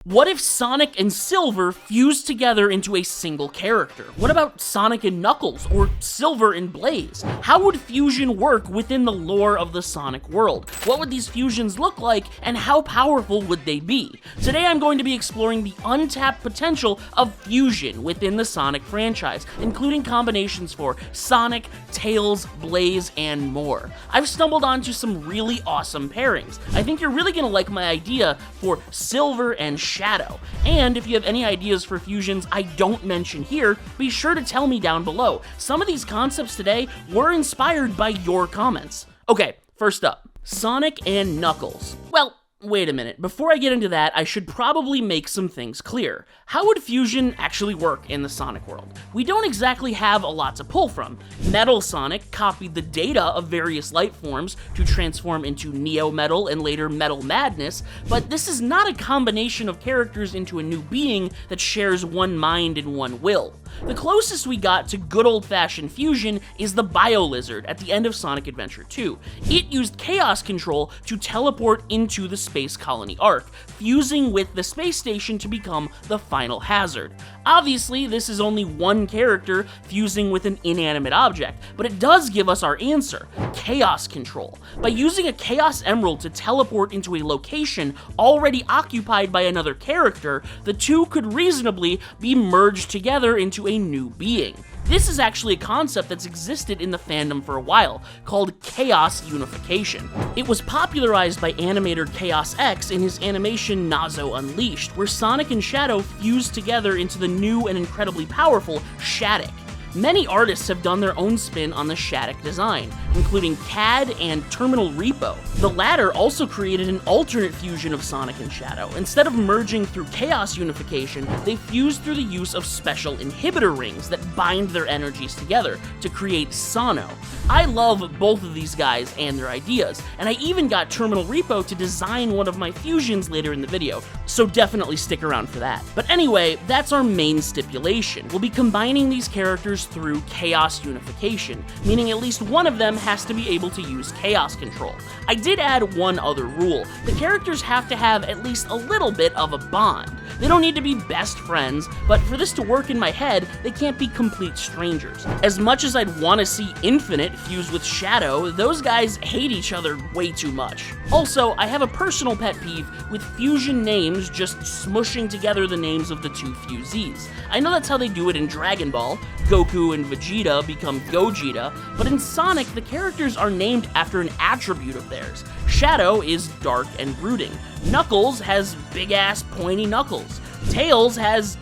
What if Sonic and Silver fused together into a single character? What about Sonic and Knuckles, or Silver and Blaze? How would fusion work within the lore of the Sonic world? What would these fusions look like, and how powerful would they be? Today I'm going to be exploring the untapped potential of fusion within the Sonic franchise, including combinations for Sonic, Tails, Blaze, and more. I've stumbled onto some really awesome pairings. I think you're really gonna like my idea for Silver and Shadow. And if you have any ideas for fusions I don't mention here, be sure to tell me down below. Some of these concepts today were inspired by your comments. Okay, first up, Sonic and Knuckles. Well, wait a minute. Before I get into that, I should probably make some things clear. How would fusion actually work in the Sonic world? We don't exactly have a lot to pull from. Metal Sonic copied the data of various life forms to transform into Neo Metal and later Metal Madness, but this is not a combination of characters into a new being that shares one mind and one will. The closest we got to good old-fashioned fusion is the Bio-Lizard at the end of Sonic Adventure 2. It used Chaos Control to teleport into the Space Colony Arc, fusing with the space station to become the final hazard. Obviously, this is only one character fusing with an inanimate object, but it does give us our answer, Chaos Control. By using a Chaos Emerald to teleport into a location already occupied by another character, the two could reasonably be merged together into a new being. This is actually a concept that's existed in the fandom for a while, called Chaos Unification. It was popularized by animator Chaos X in his animation Nazo Unleashed, where Sonic and Shadow fused together into the new and incredibly powerful Shattuck. Many artists have done their own spin on the Shattuck design, including CAD and Terminal Repo. The latter also created an alternate fusion of Sonic and Shadow. Instead of merging through Chaos Unification, they fused through the use of special inhibitor rings that bind their energies together to create Sono. I love both of these guys and their ideas, and I even got Terminal Repo to design one of my fusions later in the video, so definitely stick around for that. But anyway, that's our main stipulation. We'll be combining these characters through Chaos Unification, meaning at least one of them has to be able to use Chaos Control. I did add one other rule. The characters have to have at least a little bit of a bond. They don't need to be best friends, but for this to work in my head, they can't be complete strangers. As much as I'd want to see Infinite fuse with Shadow, those guys hate each other way too much. Also, I have a personal pet peeve with fusion names just smushing together the names of the two fusees. I know that's how they do it in Dragon Ball. Goku and Vegeta become Gogeta, but in Sonic, the characters are named after an attribute of theirs. Shadow is dark and brooding. Knuckles has big-ass pointy knuckles. Tails has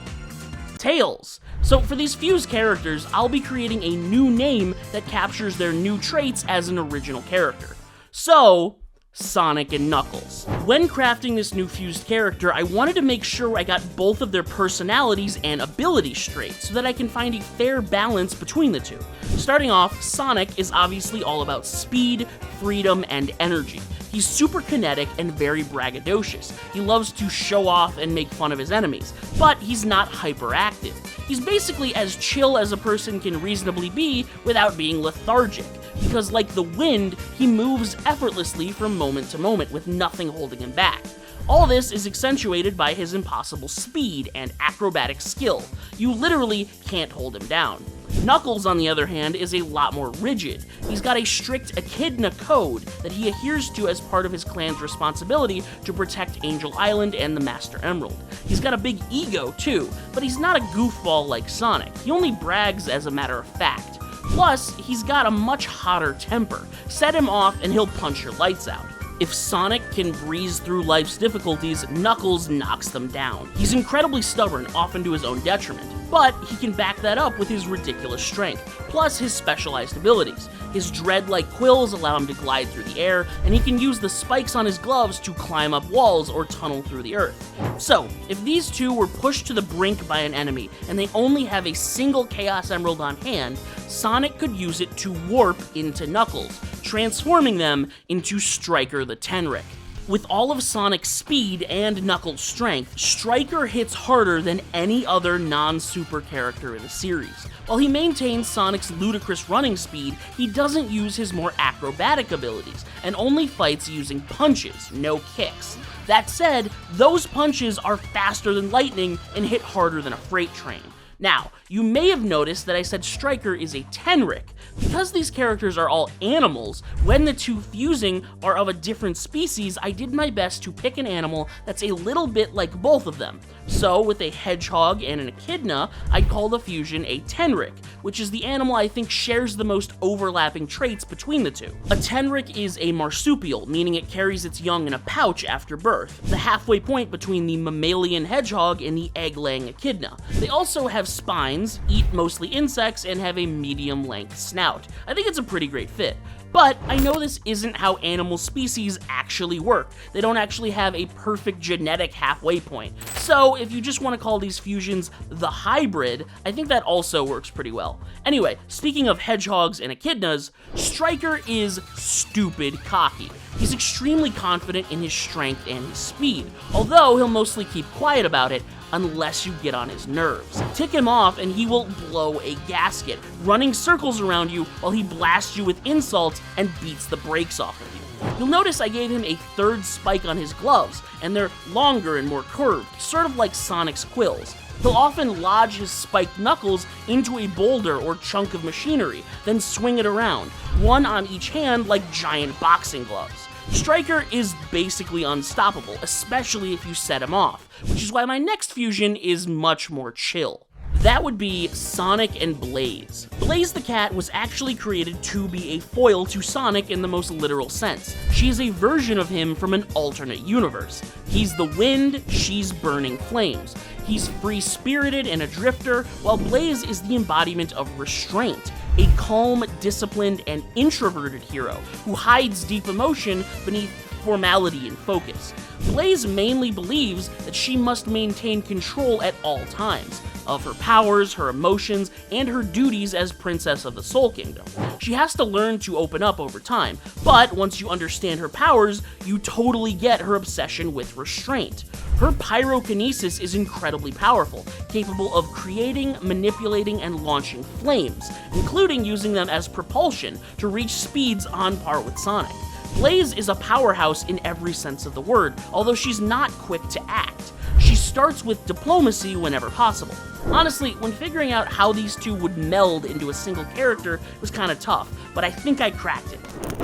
tails. So for these fused characters, I'll be creating a new name that captures their new traits as an original character. So, Sonic and Knuckles. When crafting this new fused character, I wanted to make sure I got both of their personalities and abilities straight, so that I can find a fair balance between the two. Starting off, Sonic is obviously all about speed, freedom, and energy. He's super kinetic and very braggadocious. He loves to show off and make fun of his enemies, but he's not hyperactive. He's basically as chill as a person can reasonably be without being lethargic, because like the wind, he moves effortlessly from moment to moment with nothing holding him back. All this is accentuated by his impossible speed and acrobatic skill. You literally can't hold him down. Knuckles, on the other hand, is a lot more rigid. He's got a strict echidna code that he adheres to as part of his clan's responsibility to protect Angel Island and the Master Emerald. He's got a big ego, too, but he's not a goofball like Sonic. He only brags as a matter of fact. Plus, he's got a much hotter temper. Set him off and he'll punch your lights out. If Sonic can breeze through life's difficulties, Knuckles knocks them down. He's incredibly stubborn, often to his own detriment, but he can back that up with his ridiculous strength, plus his specialized abilities. His dread-like quills allow him to glide through the air, and he can use the spikes on his gloves to climb up walls or tunnel through the earth. So, if these two were pushed to the brink by an enemy, and they only have a single Chaos Emerald on hand, Sonic could use it to warp into Knuckles, transforming them into Striker the Tenric. With all of Sonic's speed and Knuckles' strength, Striker hits harder than any other non-super character in the series. While he maintains Sonic's ludicrous running speed, he doesn't use his more acrobatic abilities, and only fights using punches, no kicks. That said, those punches are faster than lightning and hit harder than a freight train. Now, you may have noticed that I said Striker is a Tenric. Because these characters are all animals, when the two fusing are of a different species, I did my best to pick an animal that's a little bit like both of them. So, with a hedgehog and an echidna, I'd call the fusion a Tenric, which is the animal I think shares the most overlapping traits between the two. A Tenric is a marsupial, meaning it carries its young in a pouch after birth, the halfway point between the mammalian hedgehog and the egg-laying echidna. They also have spines, eat mostly insects, and have a medium-length snout. I think it's a pretty great fit. But I know this isn't how animal species actually work. They don't actually have a perfect genetic halfway point. So if you just want to call these fusions the hybrid, I think that also works pretty well. Anyway, speaking of hedgehogs and echidnas, Striker is stupid cocky. He's extremely confident in his strength and his speed, although he'll mostly keep quiet about it unless you get on his nerves. Tick him off and he will blow a gasket, running circles around you while he blasts you with insults and beats the brakes off of you. You'll notice I gave him a third spike on his gloves, and they're longer and more curved, sort of like Sonic's quills. He'll often lodge his spiked knuckles into a boulder or chunk of machinery, then swing it around, one on each hand like giant boxing gloves. Striker is basically unstoppable, especially if you set him off, which is why my next fusion is much more chill. That would be Sonic and Blaze. Blaze the cat was actually created to be a foil to Sonic in the most literal sense. She is a version of him from an alternate universe. He's the wind, she's burning flames. He's free-spirited and a drifter, while Blaze is the embodiment of restraint, a calm, disciplined, and introverted hero who hides deep emotion beneath formality and focus. Blaze mainly believes that she must maintain control at all times of her powers, her emotions, and her duties as Princess of the Soul Kingdom. She has to learn to open up over time, but once you understand her powers, you totally get her obsession with restraint. Her pyrokinesis is incredibly powerful, capable of creating, manipulating, and launching flames, including using them as propulsion to reach speeds on par with Sonic. Blaze is a powerhouse in every sense of the word, although she's not quick to act. She starts with diplomacy whenever possible. Honestly, when figuring out how these two would meld into a single character was kinda tough, but I think I cracked it.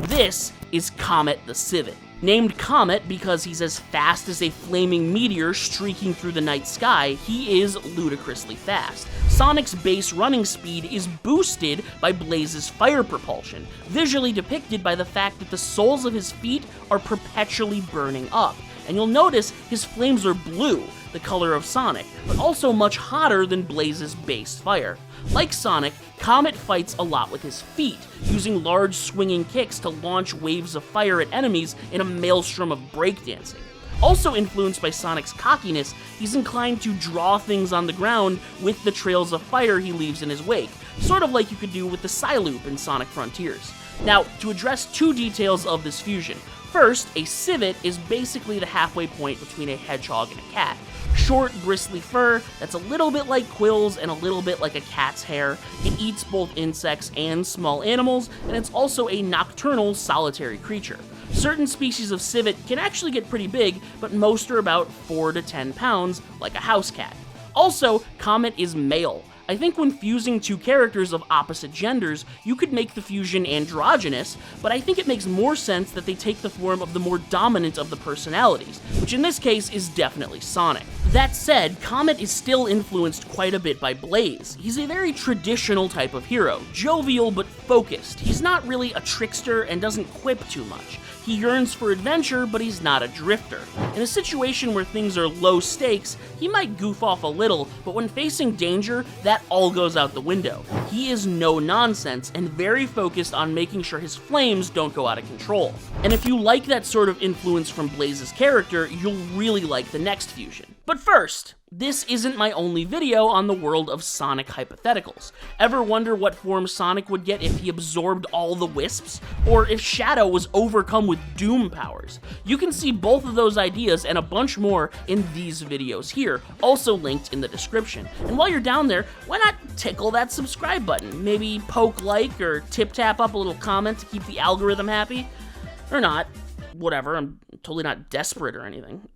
This is Comet the Civet. Named Comet because he's as fast as a flaming meteor streaking through the night sky, he is ludicrously fast. Sonic's base running speed is boosted by Blaze's fire propulsion, visually depicted by the fact that the soles of his feet are perpetually burning up. And you'll notice his flames are blue, the color of Sonic, but also much hotter than Blaze's base fire. Like Sonic, Comet fights a lot with his feet, using large swinging kicks to launch waves of fire at enemies in a maelstrom of breakdancing. Also influenced by Sonic's cockiness, he's inclined to draw things on the ground with the trails of fire he leaves in his wake, sort of like you could do with the Psyloop in Sonic Frontiers. Now, to address two details of this fusion. First, a civet is basically the halfway point between a hedgehog and a cat. Short, bristly fur that's a little bit like quills and a little bit like a cat's hair. It eats both insects and small animals, and it's also a nocturnal, solitary creature. Certain species of civet can actually get pretty big, but most are about 4 to 10 pounds, like a house cat. Also, Comet is male. I think when fusing two characters of opposite genders, you could make the fusion androgynous, but I think it makes more sense that they take the form of the more dominant of the personalities, which in this case is definitely Sonic. That said, Comet is still influenced quite a bit by Blaze. He's a very traditional type of hero, jovial but focused. He's not really a trickster and doesn't quip too much. He yearns for adventure, but he's not a drifter. In a situation where things are low stakes, he might goof off a little, but when facing danger, that all goes out the window. He is no nonsense and very focused on making sure his flames don't go out of control. And if you like that sort of influence from Blaze's character, you'll really like the next fusion. But first, this isn't my only video on the world of Sonic hypotheticals. Ever wonder what form Sonic would get if he absorbed all the wisps? Or if Shadow was overcome with Doom powers? You can see both of those ideas and a bunch more in these videos here, also linked in the description. And while you're down there, why not tickle that subscribe button? Maybe poke like or tip-tap up a little comment to keep the algorithm happy? Or not. Whatever, I'm totally not desperate or anything.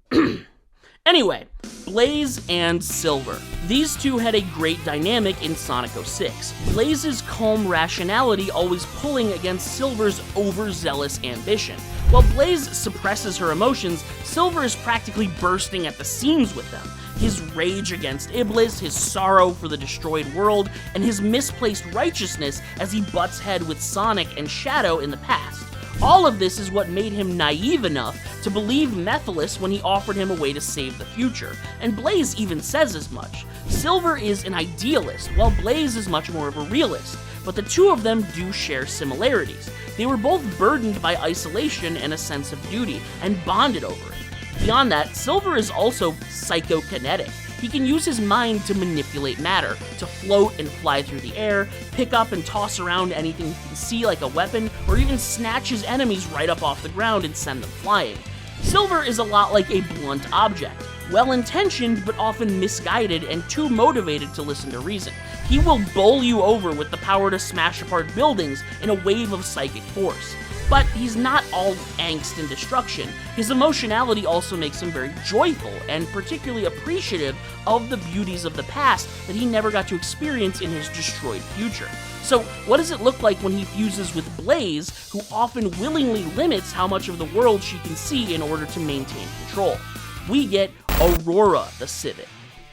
Anyway, Blaze and Silver. These two had a great dynamic in Sonic 06. Blaze's calm rationality always pulling against Silver's overzealous ambition. While Blaze suppresses her emotions, Silver is practically bursting at the seams with them. His rage against Iblis, his sorrow for the destroyed world, and his misplaced righteousness as he butts head with Sonic and Shadow in the past. All of this is what made him naive enough to believe Methyllus when he offered him a way to save the future, and Blaze even says as much. Silver is an idealist, while Blaze is much more of a realist, but the two of them do share similarities. They were both burdened by isolation and a sense of duty, and bonded over it. Beyond that, Silver is also psychokinetic. He can use his mind to manipulate matter, to float and fly through the air, pick up and toss around anything he can see like a weapon, or even snatch his enemies right up off the ground and send them flying. Silver is a lot like a blunt object, well-intentioned but often misguided and too motivated to listen to reason. He will bowl you over with the power to smash apart buildings in a wave of psychic force. But he's not all angst and destruction. His emotionality also makes him very joyful and particularly appreciative of the beauties of the past that he never got to experience in his destroyed future. So what does it look like when he fuses with Blaze, who often willingly limits how much of the world she can see in order to maintain control? We get Aurora the Civic.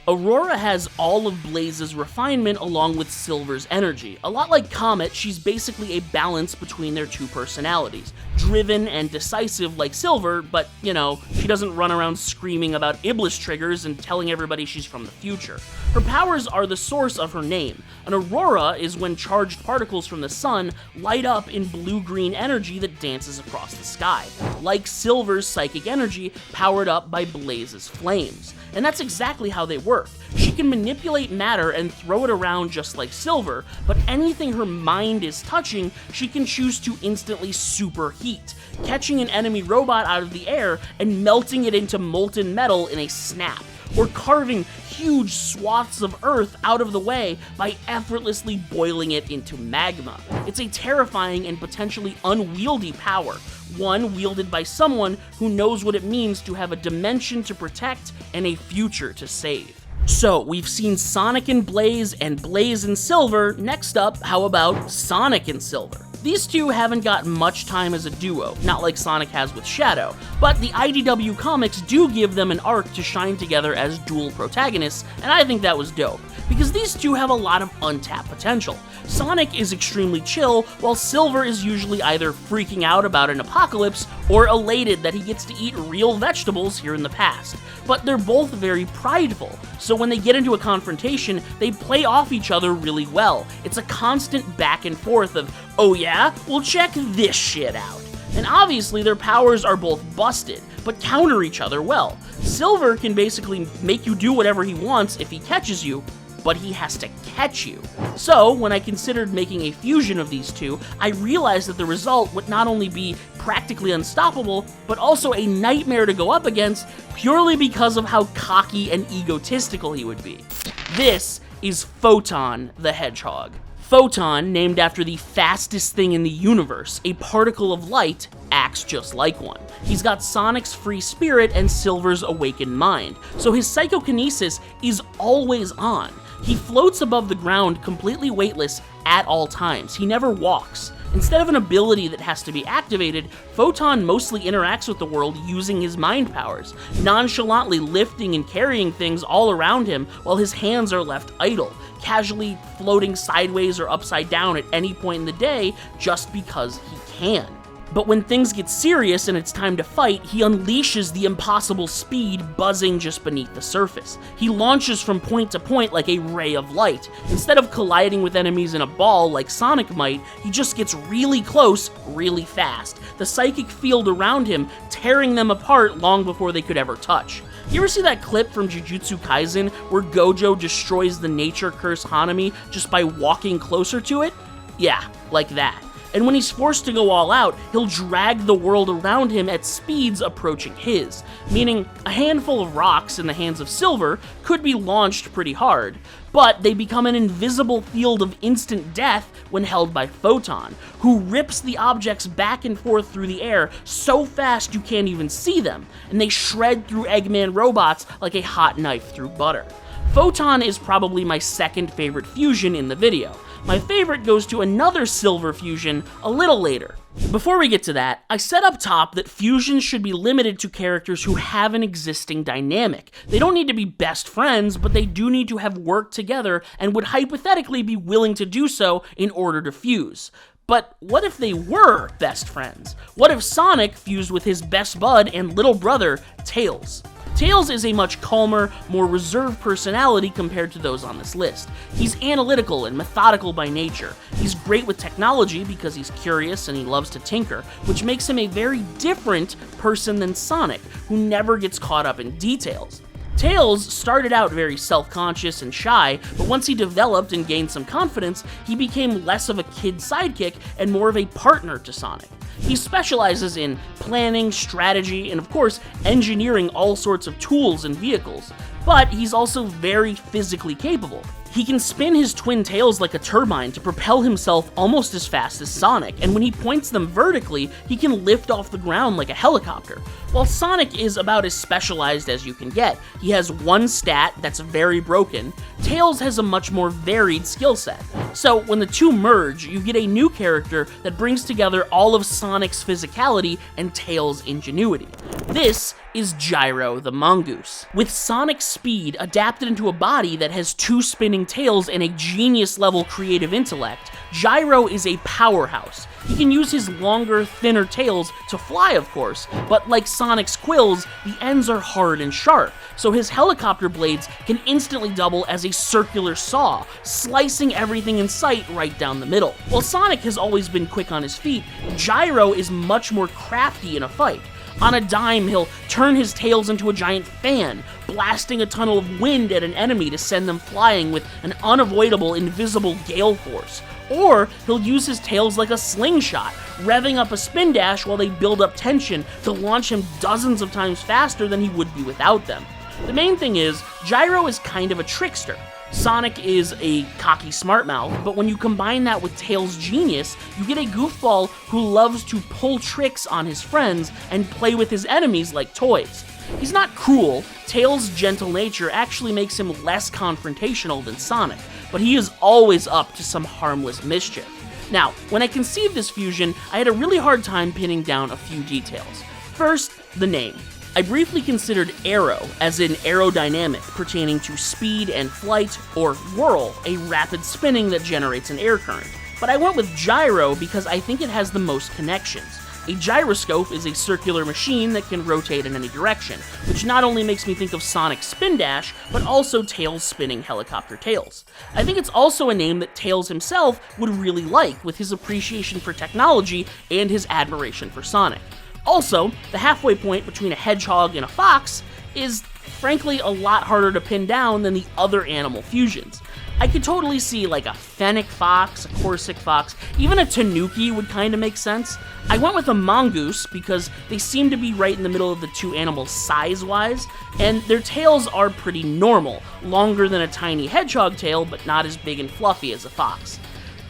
Aurora has all of Blaze's refinement along with Silver's energy. A lot like Comet, she's basically a balance between their two personalities. Driven and decisive like Silver, but, you know, she doesn't run around screaming about Iblis triggers and telling everybody she's from the future. Her powers are the source of her name. An aurora is when charged particles from the sun light up in blue-green energy that dances across the sky, like Silver's psychic energy powered up by Blaze's flames. And that's exactly how they work. She can manipulate matter and throw it around just like Silver, but anything her mind is touching, she can choose to instantly superheat, catching an enemy robot out of the air and melting it into molten metal in a snap, or carving huge swaths of earth out of the way by effortlessly boiling it into magma. It's a terrifying and potentially unwieldy power, one wielded by someone who knows what it means to have a dimension to protect and a future to save. So, we've seen Sonic and Blaze and Silver. Next up, how about Sonic and Silver? These two haven't got much time as a duo, not like Sonic has with Shadow, but the IDW comics do give them an arc to shine together as dual protagonists, and I think that was dope, because these two have a lot of untapped potential. Sonic is extremely chill, while Silver is usually either freaking out about an apocalypse or elated that he gets to eat real vegetables here in the past. But they're both very prideful, so when they get into a confrontation, they play off each other really well. It's a constant back and forth of, oh yeah? Well, check this shit out. And obviously their powers are both busted, but counter each other well. Silver can basically make you do whatever he wants if he catches you, but he has to catch you. So, when I considered making a fusion of these two, I realized that the result would not only be practically unstoppable, but also a nightmare to go up against purely because of how cocky and egotistical he would be. This is Photon the Hedgehog. Photon, named after the fastest thing in the universe, a particle of light, acts just like one. He's got Sonic's free spirit and Silver's awakened mind, so his psychokinesis is always on. He floats above the ground completely weightless at all times. He never walks. Instead of an ability that has to be activated, Photon mostly interacts with the world using his mind powers, nonchalantly lifting and carrying things all around him while his hands are left idle, casually floating sideways or upside down at any point in the day just because he can. But when things get serious and it's time to fight, he unleashes the impossible speed buzzing just beneath the surface. He launches from point to point like a ray of light. Instead of colliding with enemies in a ball like Sonic might, he just gets really close, really fast, the psychic field around him tearing them apart long before they could ever touch. You ever see that clip from Jujutsu Kaisen where Gojo destroys the nature curse Hanami just by walking closer to it? Yeah, like that. And when he's forced to go all out, he'll drag the world around him at speeds approaching his, meaning a handful of rocks in the hands of Silver could be launched pretty hard, but they become an invisible field of instant death when held by Photon, who rips the objects back and forth through the air so fast you can't even see them, and they shred through Eggman robots like a hot knife through butter. Photon is probably my second favorite fusion in the video. My favorite goes to another Silver fusion a little later. Before we get to that, I said up top that fusions should be limited to characters who have an existing dynamic. They don't need to be best friends, but they do need to have worked together and would hypothetically be willing to do so in order to fuse. But what if they were best friends? What if Sonic fused with his best bud and little brother, Tails? Tails is a much calmer, more reserved personality compared to those on this list. He's analytical and methodical by nature. He's great with technology because he's curious and he loves to tinker, which makes him a very different person than Sonic, who never gets caught up in details. Tails started out very self-conscious and shy, but once he developed and gained some confidence, he became less of a kid sidekick and more of a partner to Sonic. He specializes in planning, strategy, and of course, engineering all sorts of tools and vehicles, but he's also very physically capable. He can spin his twin tails like a turbine to propel himself almost as fast as Sonic, and when he points them vertically, he can lift off the ground like a helicopter. While Sonic is about as specialized as you can get, he has one stat that's very broken, Tails has a much more varied skill set. So when the two merge, you get a new character that brings together all of Sonic's physicality and Tails' ingenuity. This is Gyro the Mongoose. With Sonic's speed adapted into a body that has two spinning tails and a genius-level creative intellect, Gyro is a powerhouse. He can use his longer, thinner tails to fly, of course, but like Sonic's quills, the ends are hard and sharp, so his helicopter blades can instantly double as a circular saw, slicing everything in sight right down the middle. While Sonic has always been quick on his feet, Gyro is much more crafty in a fight. On a dime, he'll turn his tails into a giant fan, blasting a tunnel of wind at an enemy to send them flying with an unavoidable invisible gale force. Or he'll use his tails like a slingshot, revving up a spin dash while they build up tension to launch him dozens of times faster than he would be without them. The main thing is, Gyro is kind of a trickster. Sonic is a cocky smartmouth, but when you combine that with Tails' genius, you get a goofball who loves to pull tricks on his friends and play with his enemies like toys. He's not cruel. Tails' gentle nature actually makes him less confrontational than Sonic, but he is always up to some harmless mischief. Now, when I conceived this fusion, I had a really hard time pinning down a few details. First, the name. I briefly considered aero, as in aerodynamic, pertaining to speed and flight, or whirl, a rapid spinning that generates an air current. But I went with gyro because I think it has the most connections. A gyroscope is a circular machine that can rotate in any direction, which not only makes me think of Sonic's Spin Dash, but also Tails spinning helicopter tails. I think it's also a name that Tails himself would really like, with his appreciation for technology and his admiration for Sonic. Also, the halfway point between a hedgehog and a fox is, frankly, a lot harder to pin down than the other animal fusions. I could totally see like a fennec fox, a Corsic fox, even a tanuki would kind of make sense. I went with a mongoose because they seem to be right in the middle of the two animals size-wise, and their tails are pretty normal, longer than a tiny hedgehog tail, but not as big and fluffy as a fox.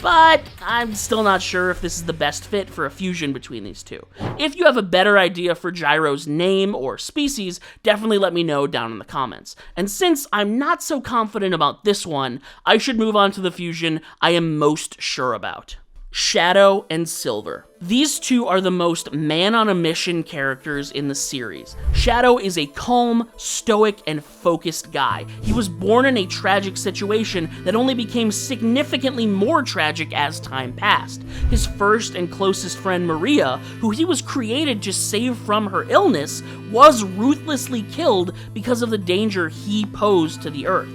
But I'm still not sure if this is the best fit for a fusion between these two. If you have a better idea for Gyro's name or species, definitely let me know down in the comments. And since I'm not so confident about this one, I should move on to the fusion I am most sure about. Shadow and Silver. These two are the most man-on-a-mission characters in the series. Shadow is a calm, stoic, and focused guy. He was born in a tragic situation that only became significantly more tragic as time passed. His first and closest friend, Maria, who he was created to save from her illness, was ruthlessly killed because of the danger he posed to the Earth.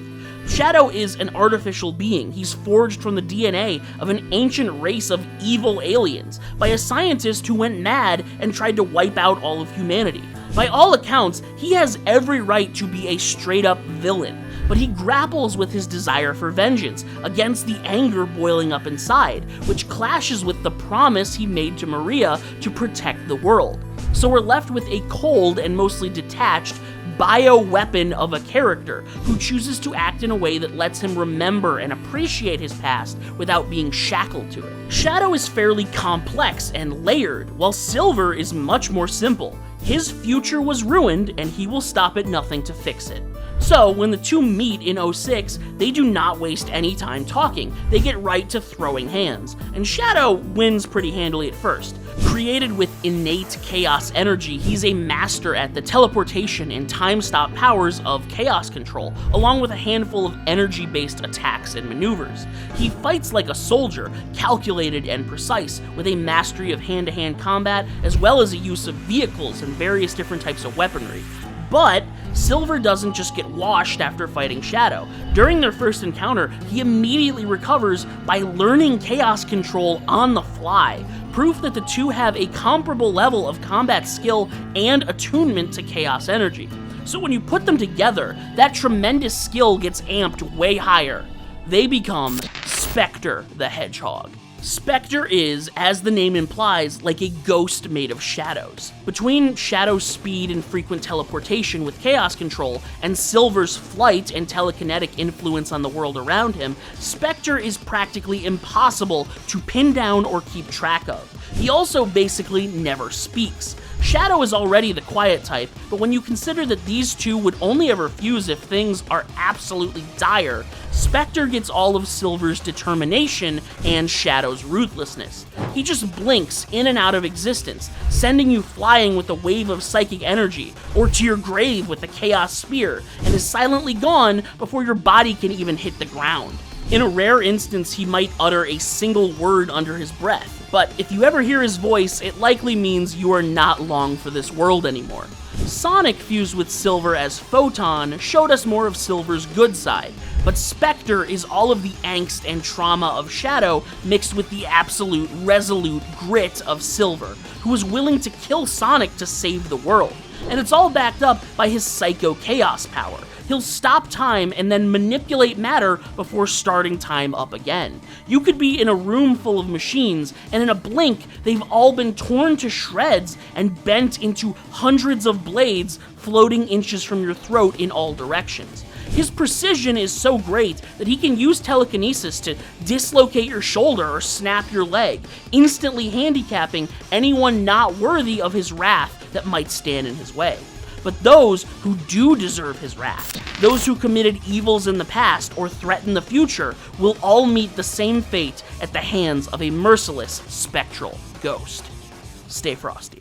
Shadow is an artificial being. He's forged from the DNA of an ancient race of evil aliens by a scientist who went mad and tried to wipe out all of humanity. By all accounts, he has every right to be a straight-up villain, but he grapples with his desire for vengeance against the anger boiling up inside, which clashes with the promise he made to Maria to protect the world. So we're left with a cold and mostly detached bioweapon of a character who chooses to act in a way that lets him remember and appreciate his past without being shackled to it. Shadow is fairly complex and layered, while Silver is much more simple. His future was ruined, and he will stop at nothing to fix it. So, when the two meet in 06, they do not waste any time talking. They get right to throwing hands, and Shadow wins pretty handily at first. Created with innate chaos energy, he's a master at the teleportation and time-stop powers of chaos control, along with a handful of energy-based attacks and maneuvers. He fights like a soldier, calculated and precise, with a mastery of hand-to-hand combat, as well as a use of vehicles and various different types of weaponry. But Silver doesn't just get washed after fighting Shadow. During their first encounter, he immediately recovers by learning chaos control on the fly, proof that the two have a comparable level of combat skill and attunement to chaos energy. So when you put them together, that tremendous skill gets amped way higher. They become Spectre the Hedgehog. Spectre is, as the name implies, like a ghost made of shadows. Between Shadow's speed and frequent teleportation with chaos control, and Silver's flight and telekinetic influence on the world around him, Spectre is practically impossible to pin down or keep track of. He also basically never speaks. Shadow is already the quiet type, but when you consider that these two would only ever fuse if things are absolutely dire, Spectre gets all of Silver's determination and Shadow's ruthlessness. He just blinks in and out of existence, sending you flying with a wave of psychic energy, or to your grave with a chaos spear, and is silently gone before your body can even hit the ground. In a rare instance, he might utter a single word under his breath, but if you ever hear his voice, it likely means you are not long for this world anymore. Sonic fused with Silver as Photon showed us more of Silver's good side, but Spectre is all of the angst and trauma of Shadow mixed with the absolute, resolute grit of Silver, who is willing to kill Sonic to save the world. And it's all backed up by his Psycho Chaos power. He'll stop time and then manipulate matter before starting time up again. You could be in a room full of machines, and in a blink, they've all been torn to shreds and bent into hundreds of blades floating inches from your throat in all directions. His precision is so great that he can use telekinesis to dislocate your shoulder or snap your leg, instantly handicapping anyone not worthy of his wrath that might stand in his way. But those who do deserve his wrath, those who committed evils in the past or threaten the future, will all meet the same fate at the hands of a merciless spectral ghost. Stay frosty.